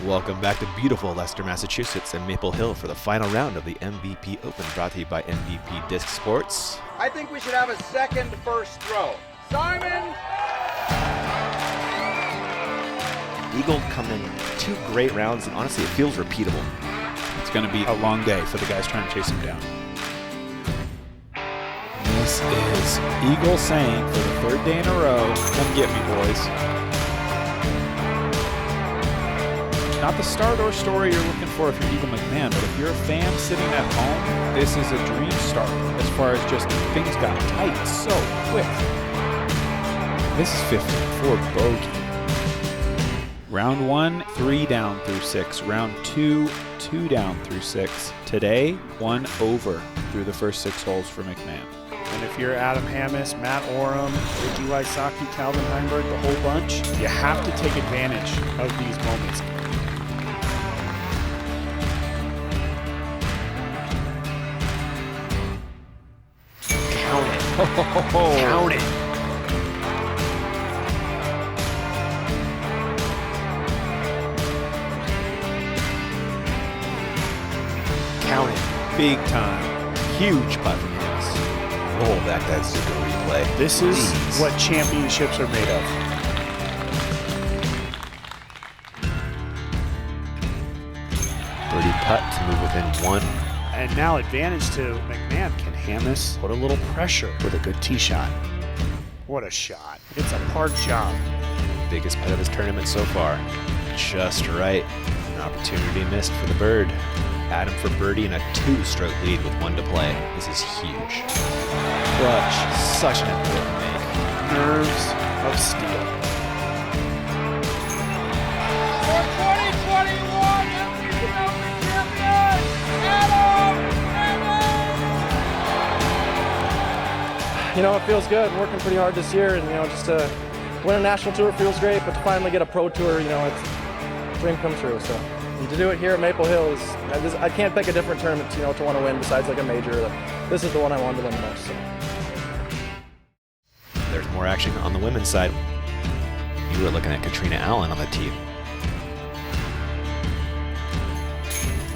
Welcome back to beautiful Leicester, Massachusetts and Maple Hill for the final round of the MVP Open, brought to you by MVP Disc Sports. I think we should have a second first throw. Simon! Eagle coming 2 great rounds, and honestly, it feels repeatable. It's going to be a long day for the guys trying to chase him down. This is Eagle saying for the 3rd day in a row, come get me, boys. Not the start or story you're looking for if you're Eagle McMahon, but if you're a fan sitting at home, this is a dream start as far as just things got tight so quick. This is 54 bogey. Round 1, 3 down through 6. Round 2, 2 down through 6. Today, 1 over through the first 6 holes for McMahon. And if you're Adam Hammis, Matt Oram, Ricky Wysocki, Calvin Heinberg, the whole bunch, you have to take advantage of these moments. Count it. Count it. Count it. Big time. Huge putt from Hammis. Roll back that Zuko replay. This is what championships are made of. Birdie putt to move within 1. And now advantage to McMahon. Can Hammis put a little pressure with a good tee shot? What a shot. It's a park job. Biggest putt of his tournament so far. Just right. An opportunity missed for the bird. Adam for birdie and a 2-stroke lead with 1 to play. This is huge. Clutch. Such an important make. Nerves of steel. For 2021 MVP Open champion, Adam Hammis! You know, it feels good. I'm working pretty hard this year, and you know, just to win a national tour feels great, but to finally get a pro tour, you know, it's a dream come true. So, and to do it here at Maple Hill is, I can't pick a different tournament, you know, to want to win besides like a major. This is the one I wanted to win the most. So. There's more action on the women's side. You were looking at Katrina Allen on the tee.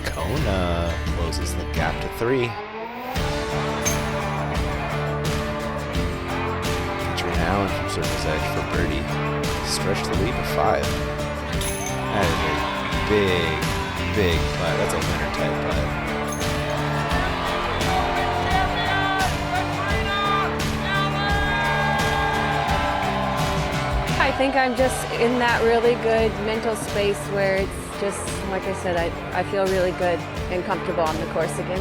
Kona closes the gap to 3. Katrina Allen from Circle's Edge for birdie. Stretch the lead to 5. That is a big putt. That's a winner type putt. I think I'm just in that really good mental space where it's just, like I said, I feel really good and comfortable on the course again.